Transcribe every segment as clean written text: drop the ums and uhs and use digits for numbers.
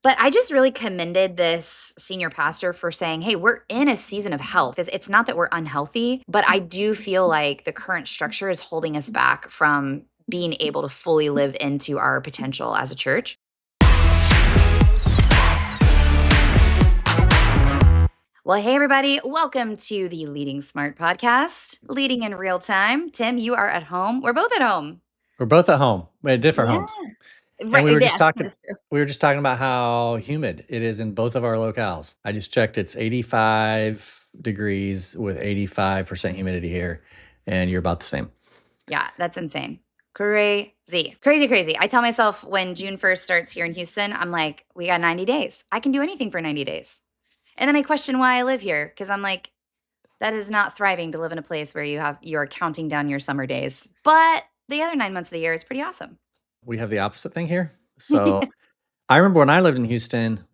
But I just really commended this senior pastor for saying, hey, we're in a season of health. It's not that we're unhealthy, but I do feel like the current structure is holding us back from being able to fully live into our potential as a church. Well, hey, everybody. Welcome to the Leading Smart Podcast, leading in real time. Tim, you are at home. We're both at home. We're both at home. We had different Yeah. homes. Right. And we were Yeah, just talking that's true. we were just talking about how humid it is in both of our locales. I just checked, it's 85 degrees with 85% humidity here, and you're about the same. Yeah, that's insane. Crazy. I tell myself when June 1st starts here in Houston, I'm like, we got 90 days. I can do anything for 90 days. And then I question why I live here because I'm like, that is not thriving to live in a place where you're counting down your summer days. But the other 9 months of the year, it's pretty awesome. We have the opposite thing here. So I remember when I lived in Houston,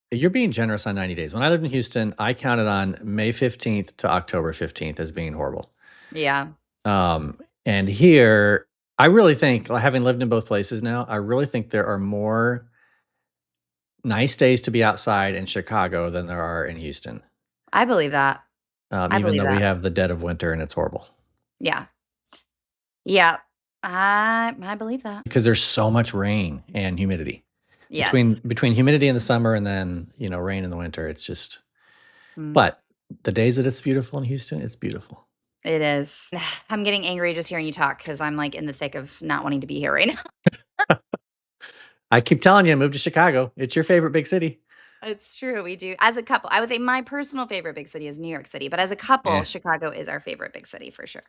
you're being generous on 90 days. When I lived in Houston, I counted on May 15th to October 15th as being horrible. Yeah. And here, I really think, having lived in both places now, I really think there are more nice days to be outside in Chicago than there are in Houston. I believe that. Even though we have the dead of winter and it's horrible. Yeah. I believe that. Because there's so much rain and humidity. Yes. Between humidity in the summer and then, rain in the winter, it's just, but the days that it's beautiful in Houston, it's beautiful. It is. I'm getting angry just hearing you talk because I'm like in the thick of not wanting to be here right now. I keep telling you, move to Chicago. It's your favorite big city. It's true. We do. As a couple, I would say my personal favorite big city is New York City. But as a couple, Chicago is our favorite big city for sure.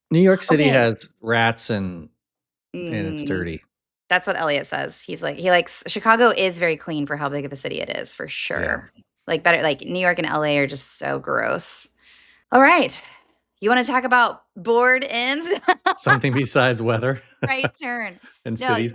New York City has rats and it's dirty. That's what Elliot says. He likes Chicago is very clean for how big of a city it is, for sure. Yeah. Like New York and LA are just so gross. All right. You want to talk about board ends? Something besides weather. Right turn. And cities.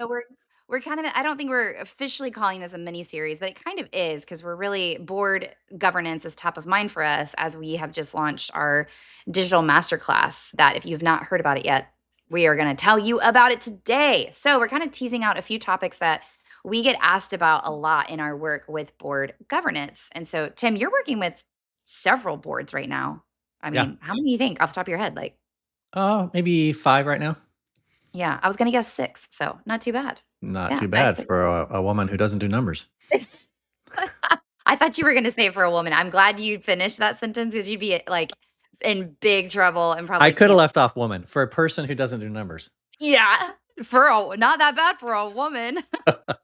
We're kind of, I don't think we're officially calling this a mini series, but it kind of is because we're really board governance is top of mind for us as we have just launched our digital masterclass that if you've not heard about it yet, we are going to tell you about it today. So we're kind of teasing out a few topics that we get asked about a lot in our work with board governance. And so, Tim, you're working with several boards right now. I mean, how many do you think off the top of your head? Like, maybe 5 right now. Yeah, I was going to guess 6. So not too bad. Not too bad for a woman who doesn't do numbers. I thought you were going to say for a woman. I'm glad you finished that sentence because you'd be like in big trouble and probably. I could have left off woman for a person who doesn't do numbers. Yeah, not that bad for a woman.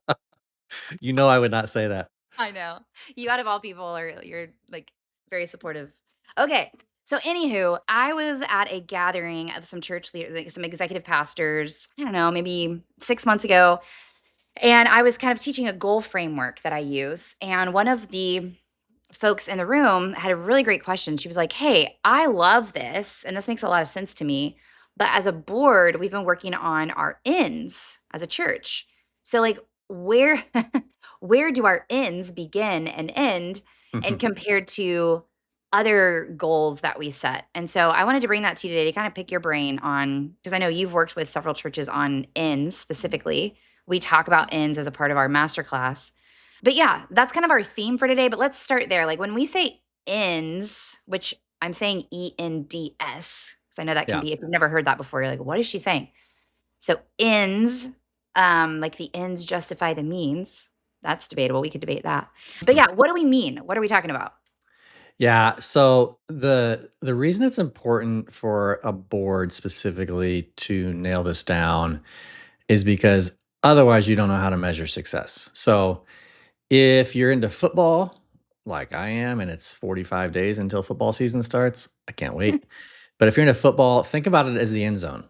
I would not say that. I know. You out of all people you're like very supportive. Okay. So anywho, I was at a gathering of some church leaders, like some executive pastors, I don't know, maybe 6 months ago. And I was kind of teaching a goal framework that I use. And one of the folks in the room had a really great question. She was like, hey, I love this. And this makes a lot of sense to me. But as a board, we've been working on our ends as a church. So like where do our ends begin and end and compared to other goals that we set? And so I wanted to bring that to you today to kind of pick your brain on, because I know you've worked with several churches on ends specifically. We talk about ends as a part of our masterclass. But yeah, that's kind of our theme for today. But let's start there. Like when we say ends, which I'm saying ENDS, because I know that can be, if you've never heard that before, you're like, what is she saying? So ends, like the ends justify the means. That's debatable. We could debate that. But yeah, what do we mean? What are we talking about? Yeah. So the reason it's important for a board specifically to nail this down is because otherwise you don't know how to measure success. So if you're into football, like I am, and it's 45 days until football season starts, I can't wait. But if you're into football, think about it as the end zone.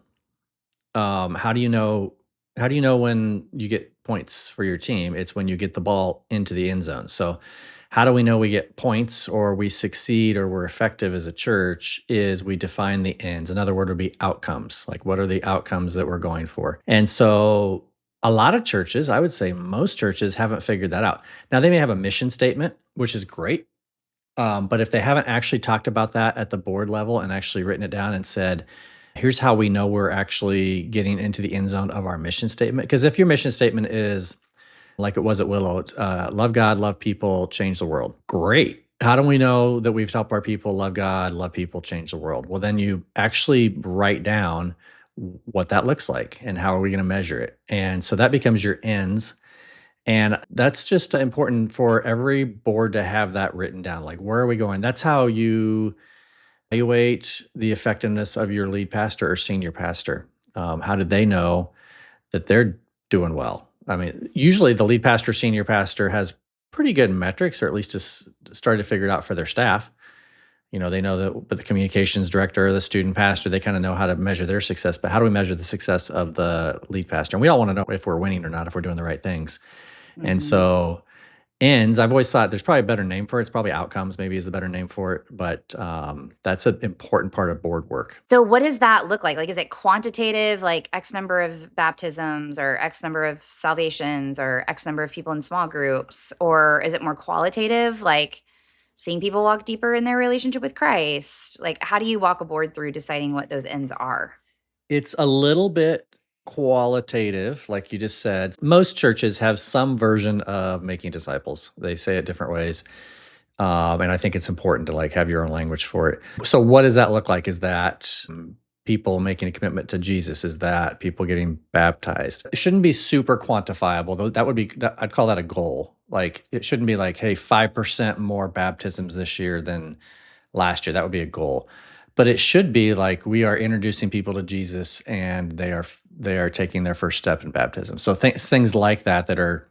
How do you know when you get points for your team? It's when you get the ball into the end zone. So how do we know we get points or we succeed or we're effective as a church is we define the ends. Another word would be outcomes. Like what are the outcomes that we're going for? And so a lot of churches, I would say most churches haven't figured that out. Now they may have a mission statement, which is great. But if they haven't actually talked about that at the board level and actually written it down and said, here's how we know we're actually getting into the end zone of our mission statement. Because if your mission statement is like it was at Willow. Love God, love people, change the world. Great. How do we know that we've helped our people love God, love people, change the world? Well, then you actually write down what that looks like and how are we going to measure it. And so that becomes your ends. And that's just important for every board to have that written down. Like, where are we going? That's how you evaluate the effectiveness of your lead pastor or senior pastor. How did they know that they're doing well? I mean, usually the lead pastor, senior pastor has pretty good metrics, or at least just started to figure it out for their staff. They know that, but the communications director or the student pastor, they kind of know how to measure their success. But how do we measure the success of the lead pastor? And we all want to know if we're winning or not, if we're doing the right things. And Mhm. so ends, I've always thought there's probably a better name for it. It's probably outcomes, maybe is the better name for it. But that's an important part of board work. So what does that look like? Like, is it quantitative, like X number of baptisms or X number of salvations or X number of people in small groups? Or is it more qualitative, like seeing people walk deeper in their relationship with Christ? Like, how do you walk a board through deciding what those ends are? It's a little bit qualitative, like you just said. Most churches have some version of making disciples. They say it different ways. And I think it's important to like have your own language for it. So what does that look like? Is that people making a commitment to Jesus? Is that people getting baptized? It shouldn't be super quantifiable, though. I'd call that a goal. Like it shouldn't be like, hey, 5% more baptisms this year than last year. That would be a goal. But it should be like we are introducing people to Jesus and they are taking their first step in baptism. So things like that are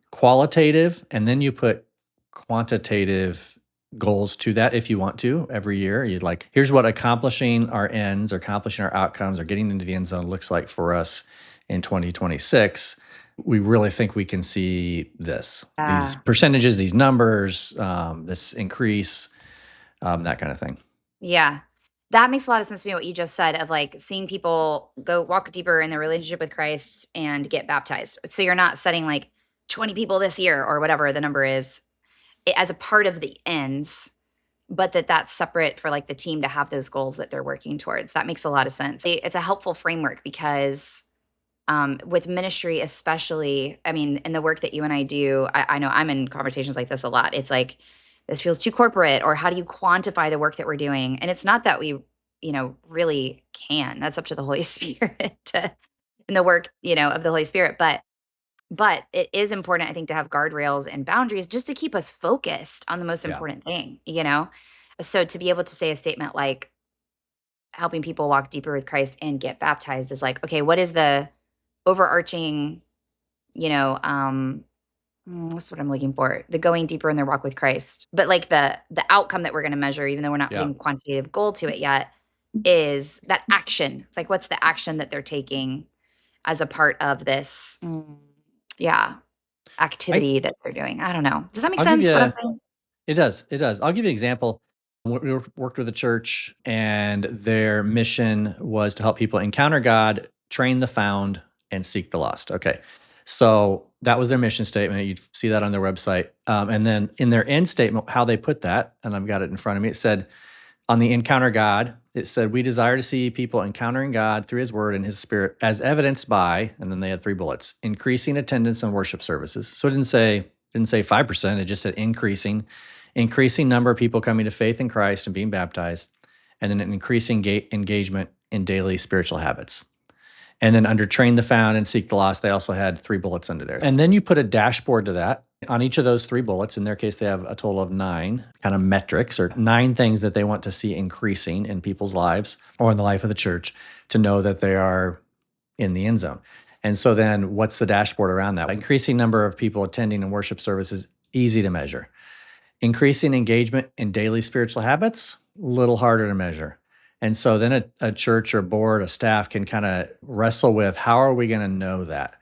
qualitative, and then you put quantitative goals to that if you want to every year. You'd like, here's what accomplishing our ends or accomplishing our outcomes or getting into the end zone looks like for us in 2026. We really think we can see these Yeah. percentages, these numbers, this increase, that kind of thing. Yeah. That makes a lot of sense to me what you just said of like seeing people go walk deeper in their relationship with Christ and get baptized. So you're not setting like 20 people this year or whatever the number is as a part of the ends, but that's separate for like the team to have those goals that they're working towards. That makes a lot of sense. It's a helpful framework because with ministry, especially, I mean, in the work that you and I do, I know I'm in conversations like this a lot. It's like, this feels too corporate, or how do you quantify the work that we're doing? And it's not that we, really can. That's up to the Holy Spirit and the work, of the Holy Spirit. But it is important, I think, to have guardrails and boundaries just to keep us focused on the most Yeah. important thing. So to be able to say a statement like helping people walk deeper with Christ and get baptized is like, okay, what is the overarching, you know, what's what I'm looking for? The going deeper in their walk with Christ. But like the outcome that we're going to measure, even though we're not Yeah. putting quantitative goal to it yet, is that action. It's like, what's the action that they're taking as a part of this? Yeah, I, activity that they're doing. I don't know. Does that make I'll give sense what I'm you saying? It does. It does. I'll give you an example. Worked with a church, and their mission was to help people encounter God, train the found, and seek the lost. Okay. So that was their mission statement. You'd see that on their website. And then in their end statement, how they put that, and I've got it in front of me, it said, on the encounter God, it said, we desire to see people encountering God through his word and his spirit as evidenced by, and then they had 3 bullets, increasing attendance on worship services. So it didn't say 5%, it just said increasing number of people coming to faith in Christ and being baptized, and then an increasing engagement in daily spiritual habits. And then under train the found and seek the lost, they also had 3 bullets under there. And then you put a dashboard to that. On each of those 3 bullets, in their case, they have a total of 9 kind of metrics or 9 things that they want to see increasing in people's lives or in the life of the church to know that they are in the end zone. And so then what's the dashboard around that? Increasing number of people attending in worship services, easy to measure. Increasing engagement in daily spiritual habits, a little harder to measure. And so then a church or board, a staff can kind of wrestle with how are we going to know that?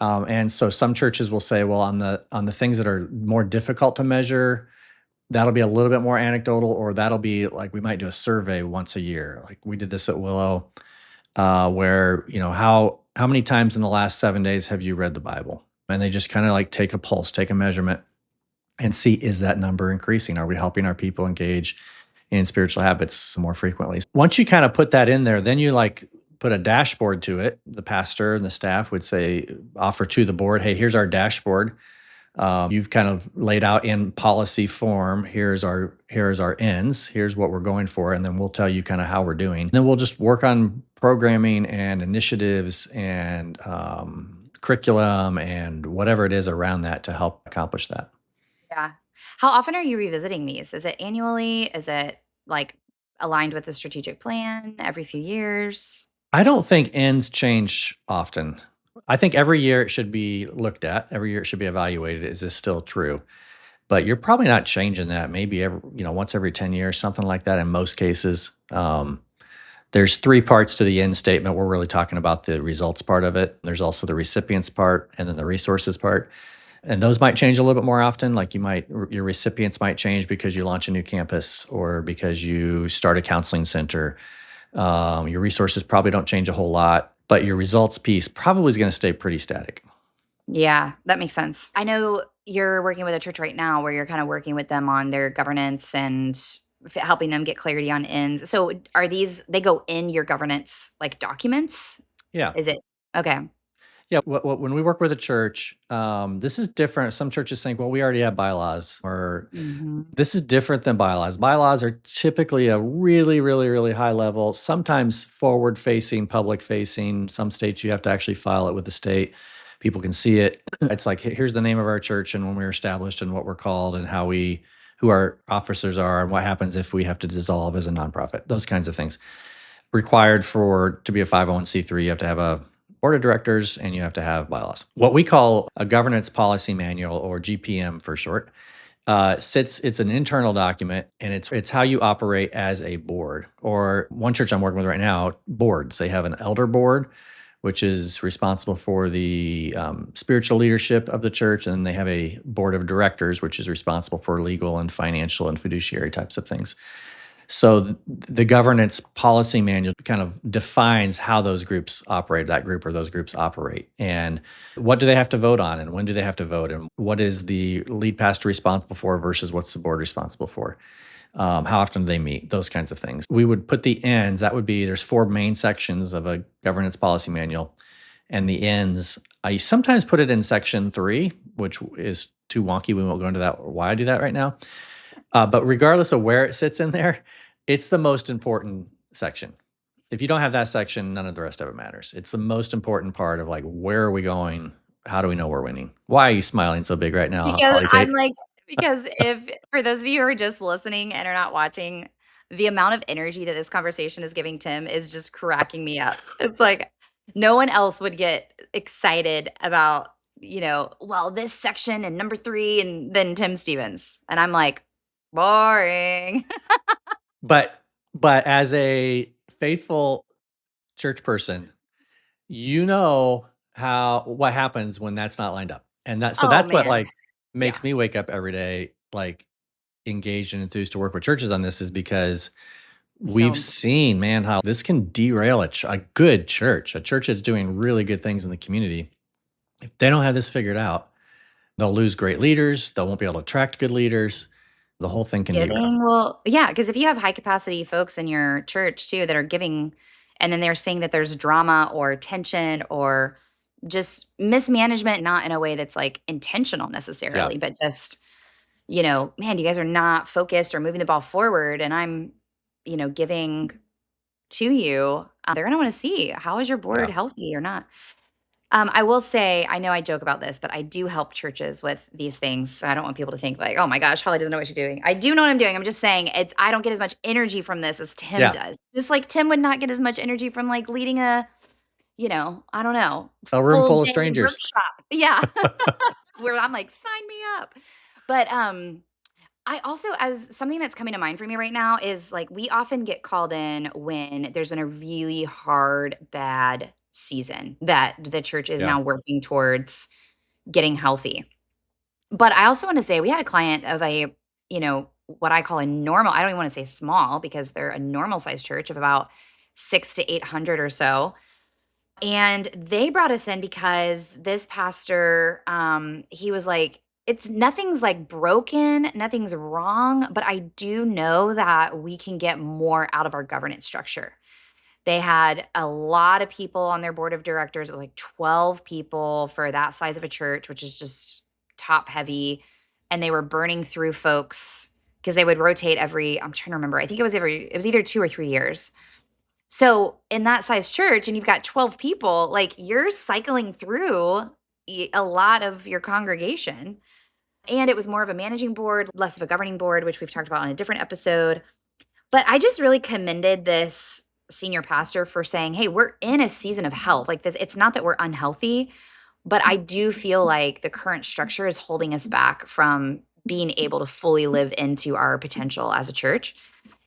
And so some churches will say, well, on the things that are more difficult to measure, that'll be a little bit more anecdotal, or that'll be like we might do a survey once a year. Like we did this at Willow, where how many times in the last 7 days have you read the Bible? And they just kind of like take a pulse, take a measurement, and see, is that number increasing? Are we helping our people engage in spiritual habits more frequently? Once you kind of put that in there, then you like put a dashboard to it. The pastor and the staff would say, offer to the board, hey, here's our dashboard. You've kind of laid out in policy form, here's our ends, here's what we're going for, and then we'll tell you kind of how we're doing. Then we'll just work on programming and initiatives and curriculum and whatever it is around that to help accomplish that. Yeah. How often are you revisiting these? Is it annually? Is it like aligned with the strategic plan every few years? I don't think ends change often. I think every year it should be looked at. Every year it should be evaluated. Is this still true? But you're probably not changing that. Maybe once every 10 years, something like that in most cases. There's three parts to the end statement. We're really talking about the results part of it. There's also the recipients part and then the resources part. And those might change a little bit more often. Like your recipients might change because you launch a new campus or because you start a counseling center. Your resources probably don't change a whole lot, but your results piece probably is going to stay pretty static. Yeah, that makes sense. I know you're working with a church right now where you're kind of working with them on their governance and helping them get clarity on ends. So they go in your governance like documents? Yeah. Is it okay? Yeah, when we work with a church, this is different. Some churches think, well, we already have bylaws, or Mhm. this is different than bylaws. Bylaws are typically a really, really, really high level, sometimes forward facing, public facing. Some states you have to actually file it with the state. People can see it. It's like, here's the name of our church and when we were established and what we're called and who our officers are and what happens if we have to dissolve as a nonprofit, those kinds of things. Required to be a 501c3, you have to have a board of directors and you have to have bylaws. What we call a governance policy manual, or GPM for short, it's an internal document, and it's how you operate as a board. Or one church I'm working with right now, boards. They have an elder board, which is responsible for the spiritual leadership of the church, and they have a board of directors, which is responsible for legal and financial and fiduciary types of things. So the governance policy manual kind of defines how those groups operate, that group or those groups operate, and what do they have to vote on, and when do they have to vote, and what is the lead pastor responsible for versus what's the board responsible for. How often do they meet? Those kinds of things. We would put the ends. There's four main sections of a governance policy manual, and the ends. I sometimes put it in section 3, which is too wonky. We won't go into that or why I do that right now. But regardless of where it sits in there, it's the most important section. If you don't have that section, none of the rest of it matters. It's the most important part of like, where are we going? How do we know we're winning? Why are you smiling so big right now, Because Holly I'm Tate? like because if for those of you who are just listening and are not watching, the amount of energy that this conversation is giving Tim is just cracking me up. It's like no one else would get excited about, well, this section and number 3 and then Tim Stevens. And I'm like, boring. But as a faithful church person, you know what happens when that's not lined up. And Oh, that's what man. like Yeah. makes me wake up every day like engaged and enthused to work with churches on this, is because So we've seen, man, how this can derail a good church, a church that's doing really good things in the community. If they don't have this figured out, they'll lose great leaders. They won't be able to attract good leaders. The whole thing can derail. giving, well, yeah, because if you have high capacity folks in your church too that are giving, and then they're saying that there's drama or tension or just mismanagement, not in a way that's like intentional Yeah. necessarily, but just, man, you guys are not focused or moving the ball forward. And I'm, giving to you, they're going to want to see how is your board Yeah. healthy or not. I will say, I know I joke about this, but I do help churches with these things. So I don't want people to think like, oh my gosh, Holly doesn't know what she's doing. I do know what I'm doing. I'm just saying I don't get as much energy from this as Tim Yeah. does. Just like Tim would not get as much energy from like leading I don't know, A room full full of day strangers. workshop. Yeah. Where I'm like, sign me up. But I also, as something that's coming to mind for me right now is like we often get called in when there's been a really hard, bad season that the church is Yeah. now working towards getting healthy. But I also want to say we had a client of what I call a normal, I don't even want to say small because they're a normal sized church of about 600 to 800 or so. And they brought us in because this pastor, he was like, it's nothing's like broken, nothing's wrong, but I do know that we can get more out of our governance structure They had a lot of people on their board of directors. It was like 12 people for that size of a church, which is just top heavy. And they were burning through folks because they would rotate every, I'm trying to remember, I think it was either 2 or 3 years. So in that size church, and you've got 12 people, like you're cycling through a lot of your congregation. And it was more of a managing board, less of a governing board, which we've talked about on a different episode. But I just really commended this senior pastor for saying, "Hey, we're in a season of health. Like this, it's not that we're unhealthy, but I do feel like the current structure is holding us back from being able to fully live into our potential as a church."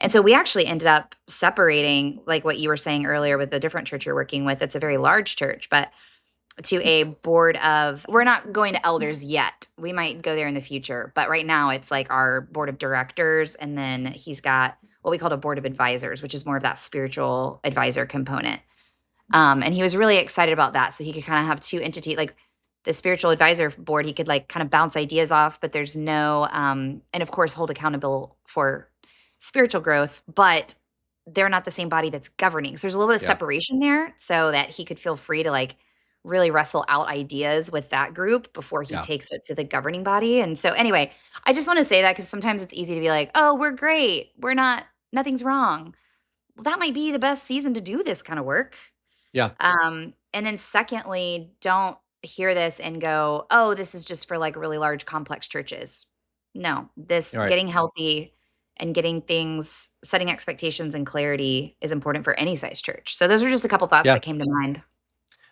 And so we actually ended up separating, like what you were saying earlier with the different church you're working with. It's a very large church, but to a board of, we're not going to elders yet. We might go there in the future, but right now it's like our board of directors, and then he's got what we call a board of advisors, which is more of that spiritual advisor component. And he was really excited about that. So he could kind of have two entities, like the spiritual advisor board, he could like kind of bounce ideas off, but there's no, and of course hold accountable for spiritual growth, but they're not the same body that's governing. So there's a little bit of Yeah. separation there so that he could feel free to like really wrestle out ideas with that group before he Yeah. takes it to the governing body. And so anyway, I just want to say that because sometimes it's easy to be like, oh, we're great. We're not, nothing's wrong. Well, that might be the best season to do this kind of work. Yeah. And then secondly, don't hear this and go, oh, this is just for like really large complex churches. No, this You're right. getting healthy and getting things, setting expectations and clarity is important for any size church. So those are just a couple thoughts Yeah. that came to mind.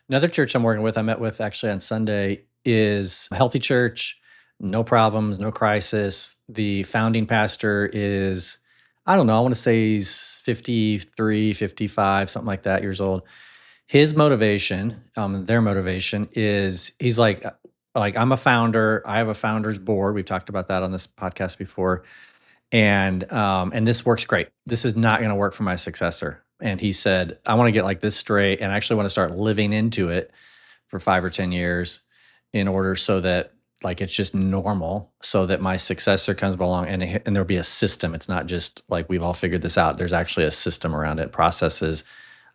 Another church I'm working with, I met with actually on Sunday, is a healthy church, no problems, no crisis. The founding pastor is, I don't know, I want to say he's 53, 55, something like that, years old. His motivation, their motivation is he's like I'm a founder. I have a founder's board. We've talked about that on this podcast before. And this works great. This is not going to work for my successor. And he said, I want to get like this straight, and I actually want to start living into it for 5 or 10 years in order so that like it's just normal, so that my successor comes along and there'll be a system. It's not just like we've all figured this out. There's actually a system around it, processes,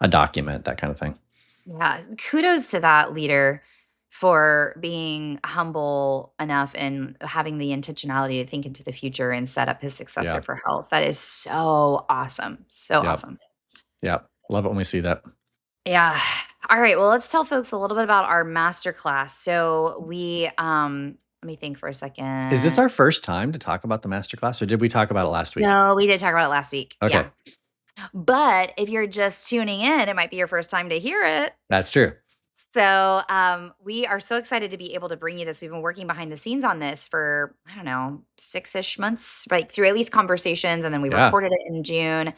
a document, that kind of thing. Yeah, kudos to that leader for being humble enough and having the intentionality to think into the future and set up his successor Yeah. for health. That is so awesome. So Yep. awesome. Yeah. Love it when we see that. Yeah. All right. Well, let's tell folks a little bit about our masterclass. So we let me think for a second. Is this our first time to talk about the masterclass, or did we talk about it last week? No, we did talk about it last week. Okay. Yeah. But if you're just tuning in, it might be your first time to hear it. That's true. So we are so excited to be able to bring you this. We've been working behind the scenes on this for, I don't know, 6-ish months, like through at least conversations. And then we Yeah. recorded it in June.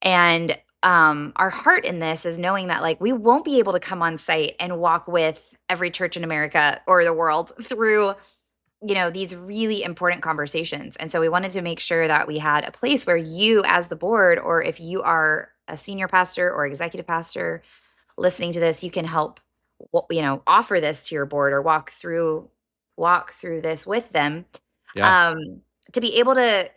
And our heart in this is knowing that like we won't be able to come on site and walk with every church in America or the world through, these really important conversations. And so we wanted to make sure that we had a place where you as the board, or if you are a senior pastor or executive pastor listening to this, you can help, offer this to your board or walk through this with them. Yeah. To be able to,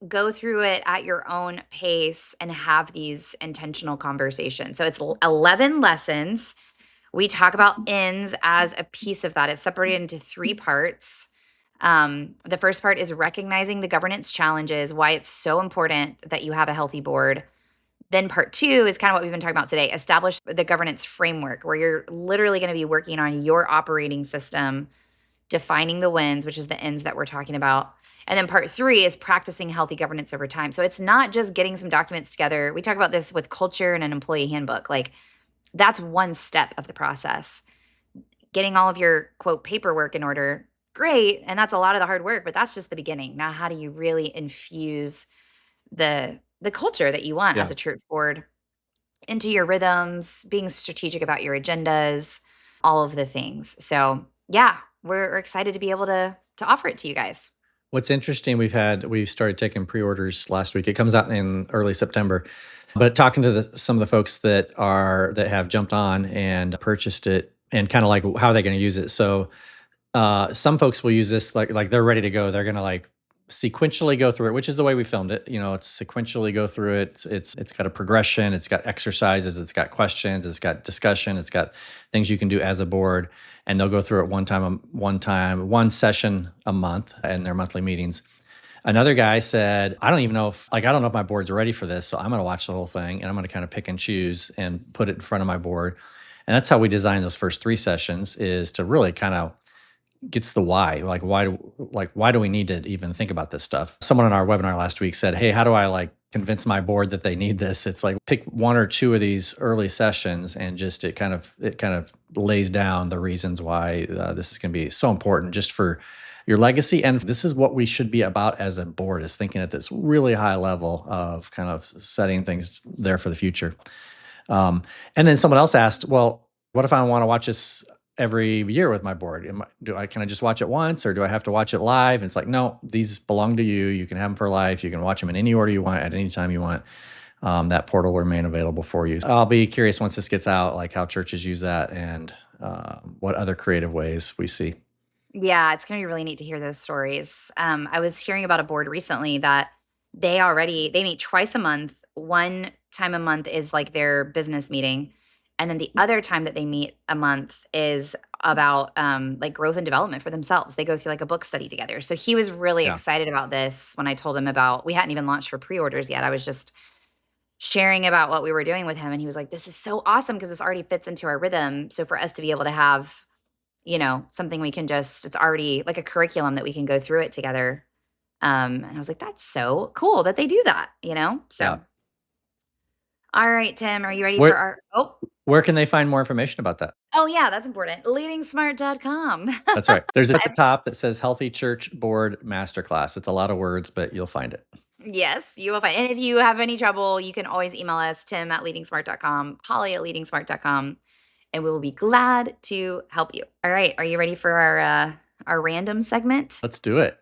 go through it at your own pace and have these intentional conversations. So it's 11 lessons. We talk about ends as a piece of that. It's separated into 3 parts. The first part is recognizing the governance challenges, why it's so important that you have a healthy board. Then part 2 is kind of what we've been talking about today. Establish the governance framework, where you're literally going to be working on your operating system, defining the wins, which is the ends that we're talking about. And then part 3 is practicing healthy governance over time. So it's not just getting some documents together. We talk about this with culture and an employee handbook. Like that's one step of the process. Getting all of your quote paperwork in order, great. And that's a lot of the hard work, but that's just the beginning. Now, how do you really infuse the culture that you want as a church board into your rhythms, being strategic about your agendas, all of the things. So yeah, we're excited to be able to offer it to you guys. What's interesting, we started taking pre-orders last week. It comes out in early September. But talking to some of the folks that have jumped on and purchased it, and kind of like how are they going to use it. So some folks will use this like they're ready to go. They're going to like sequentially go through it, which is the way we filmed it. It's sequentially go through it. It's got a progression. It's got exercises. It's got questions. It's got discussion. It's got things you can do as a board, and they'll go through it one session a month in their monthly meetings. Another guy said, I don't know if my board's ready for this, so I'm going to watch the whole thing and I'm going to kind of pick and choose and put it in front of my board. And that's how we designed those first 3 sessions, is to really kind of gets the why. Why do we need to even think about this stuff? Someone on our webinar last week said, "Hey, how do I convince my board that they need this?" It's like, pick 1 or 2 of these early sessions and just it kind of lays down the reasons why this is going to be so important just for your legacy. And this is what we should be about as a board, is thinking at this really high level of kind of setting things there for the future. And then someone else asked, well, what if I want to watch this every year with my board? Can I just watch it once, or do I have to watch it live? And it's like, no, these belong to you. You can have them for life. You can watch them in any order you want at any time you want. That portal will remain available for you. I'll be curious once this gets out, like how churches use that and what other creative ways we see. Yeah, it's gonna be really neat to hear those stories. I was hearing about a board recently that they meet twice a month. One time a month is like their business meeting, and then the other time that they meet a month is about like growth and development for themselves. They go through like a book study together. So he was really Yeah. excited about this when I told him about, we hadn't even launched for pre-orders yet. I was just sharing about what we were doing with him, and he was like, "This is so awesome because this already fits into our rhythm." So for us to be able to have something we can it's already like a curriculum that we can go through it together. And I was like, that's so cool that they do that. Yeah. So, all right, Tim, are you ready for Where our, where can they find more information about that? oh yeah, that's important. LeadingSmart.com. That's right. There's at the top that says Healthy Church Board Masterclass. It's a lot of words, but you'll find it. Yes, you will find. And if you have any trouble, you can always email us, Tim@LeadingSmart.com, Holly@LeadingSmart.com, and we will be glad to help you. All right. Are you ready for our random segment? Let's do it.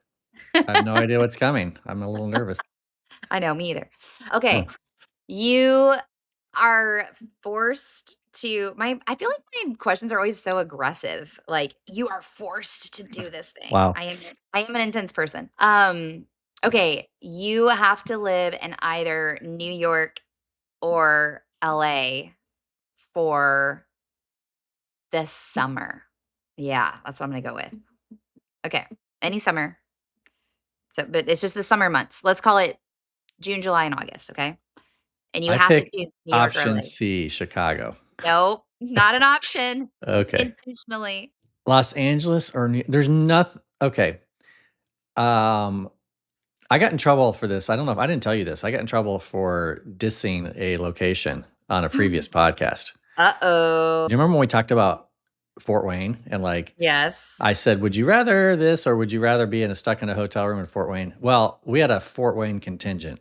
I have no idea what's coming. I'm a little nervous. I know, me either. Oh, Okay. You are forced to I feel like my questions are always so aggressive. Like, you are forced to do this thing. wow. I am an intense person. Okay, you have to live in either New York or LA for this summer. Yeah, that's what I'm gonna go with. Okay. Any summer. So, but it's just the summer months. Let's call it June, July, and August, okay? And you I have to pick choose New York or option LA. C, Chicago. Nope, not an option. Okay. Intentionally. Los Angeles or there's nothing. Okay. Um, I got in trouble for this. I don't know if I didn't tell you this. I got in trouble for dissing a location on a previous podcast. Uh-oh. Do you remember when we talked about Fort Wayne and Yes. I said, would you rather this or would you rather be stuck in a hotel room in Fort Wayne? Well, we had a Fort Wayne contingent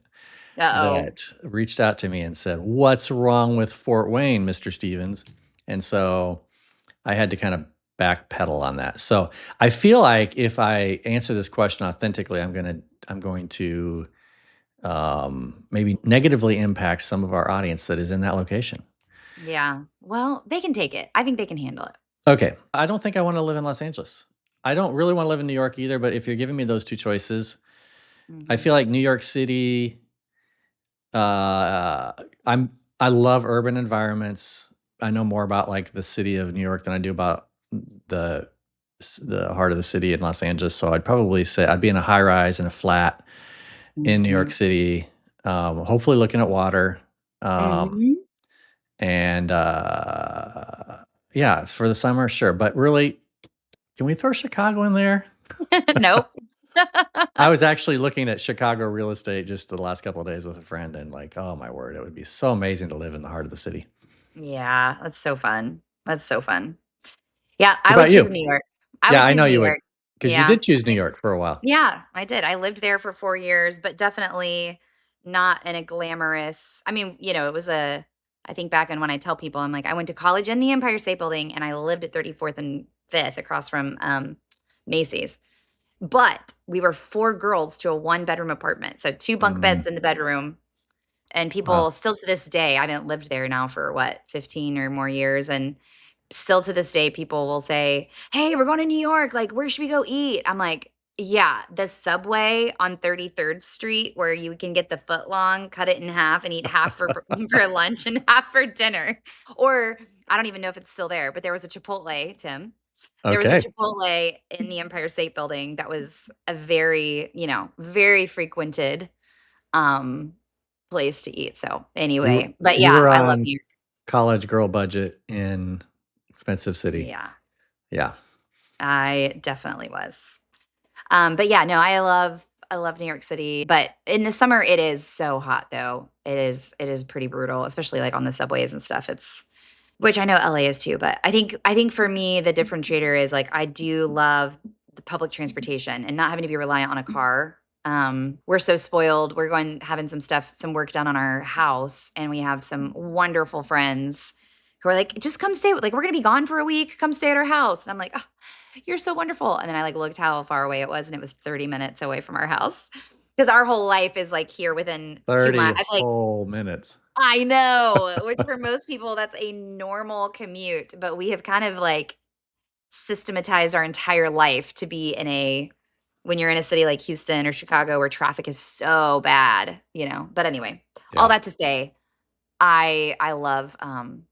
Uh-oh. that reached out to me and said, what's wrong with Fort Wayne, Mr. Stevens? And so I had to kind of backpedal on that. So I feel like if I answer this question authentically, I'm going to maybe negatively impact some of our audience that is in that location. Yeah. Well, they can take it. I think they can handle it. Okay. I don't think I want to live in Los Angeles. I don't really want to live in New York either, but if you're giving me those 2 choices, I feel like New York City, I love urban environments. I know more about the city of New York than I do about the heart of the city in Los Angeles. So I'd probably say I'd be in a high rise in a flat in New York City, hopefully looking at water. Mhm. And yeah, for the summer, sure. But really, can we throw Chicago in there? Nope. I was actually looking at Chicago real estate just the last couple of days with a friend, and oh my word, it would be so amazing to live in the heart of the city. Yeah, that's so fun. That's so fun. Yeah, What I would about choose you? New York. Yeah, I Choose know New you would, York. because you Yeah. did choose New York for a while. Yeah, I did. I lived there for 4 years, but definitely not in a glamorous, it was I think back, and when I tell people, I'm like, I went to college in the Empire State Building and I lived at 34th and 5th across from Macy's. But we were 4 girls to a 1-bedroom apartment. So 2 bunk beds in the bedroom. And Wow. people still to this day, I haven't lived there now for 15 or more years. And still to this day, people will say, "Hey, we're going to New York. Like, where should we go eat?" I'm like, Yeah, the Subway on 33rd Street where you can get the foot long, cut it in half, and eat half for for lunch and half for dinner. Or I don't even know if it's still there, but there was a Chipotle, Tim. There was a Okay. Chipotle in the Empire State Building that was a very, very frequented, um, place to eat. So, You anyway, but you yeah, were I love on New York. college girl budget in expensive city. Yeah, Yeah. I definitely was. But yeah, no, I love New York City, but in the summer it is so hot though. It is pretty brutal, especially like on the subways and stuff. It's which I know LA is too, but I think for me the differentiator is like I do love the public transportation and not having to be reliant on a car. We're so spoiled. We're going having some work done on our house, and we have some wonderful friends who are like, just come stay with like we're gonna be gone for a week. Come stay at our house. And I'm like, oh, you're so wonderful. And then I like looked how far away it was, and it was 30 minutes away from our house. Because our whole life is like here within 2 miles. 30 I'm like, whole minutes. I know, which for most people that's a normal commute, but we have kind of like systematized our entire life to be in a when you're in a city like Houston or Chicago where traffic is so bad. But anyway, all Yeah. that to say, I love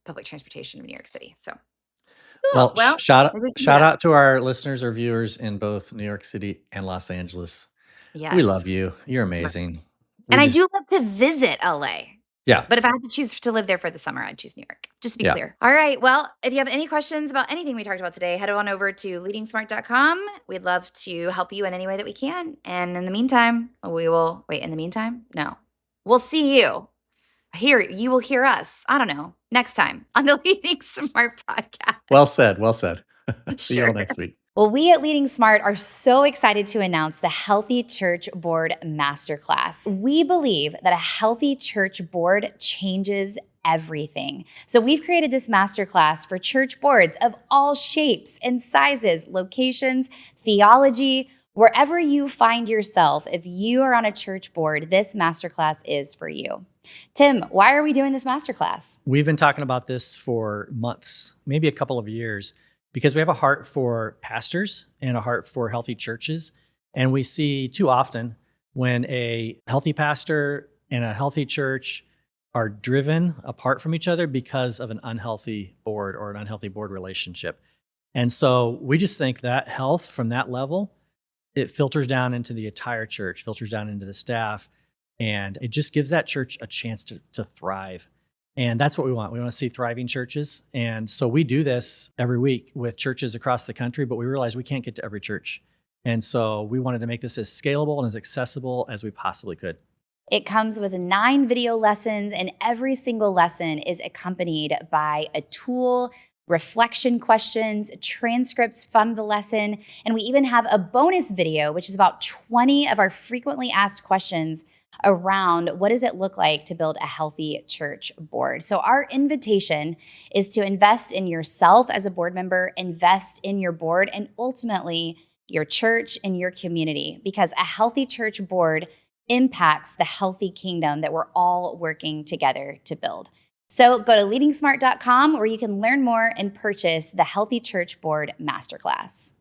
public transportation in New York City. So cool. Well, Well, shout maybe we can meet shout up. out to our listeners or viewers in both New York City and Los Angeles. We Yes. love you. You're amazing. And We I just do love to visit LA. yeah. But if I had to choose to live there for the summer, I'd choose New York, just to be Yeah. clear. All right. Well, if you have any questions about anything we talked about today, head on over to leadingsmart.com. We'd love to help you in any way that we can. And in the meantime, in the meantime, no, we'll see you here. You will hear us, I don't know, next time on the Leading Smart podcast. Well said. Well said. See you all Sure. next week. Well, we at Leading Smart are so excited to announce the Healthy Church Board Masterclass. We believe that a healthy church board changes everything. So we've created this masterclass for church boards of all shapes and sizes, locations, theology, wherever you find yourself. If you are on a church board, this masterclass is for you. Tim, why are we doing this masterclass? We've been talking about this for months, maybe a couple of years, because we have a heart for pastors and a heart for healthy churches. And we see too often when a healthy pastor and a healthy church are driven apart from each other because of an unhealthy board or an unhealthy board relationship. And so we just think that health from that level, it filters down into the entire church, filters down into the staff, and it just gives that church a chance to thrive. And that's what we want. We want to see thriving churches. And so we do this every week with churches across the country, but we realize we can't get to every church. And so we wanted to make this as scalable and as accessible as we possibly could. It comes with 9 video lessons, and every single lesson is accompanied by a tool, reflection questions, transcripts from the lesson, and we even have a bonus video, which is about 20 of our frequently asked questions around what does it look like to build a healthy church board. So our invitation is to invest in yourself as a board member, invest in your board, and ultimately your church and your community, because a healthy church board impacts the healthy kingdom that we're all working together to build. So go to leadingsmart.com where you can learn more and purchase the Healthy Church Board Masterclass.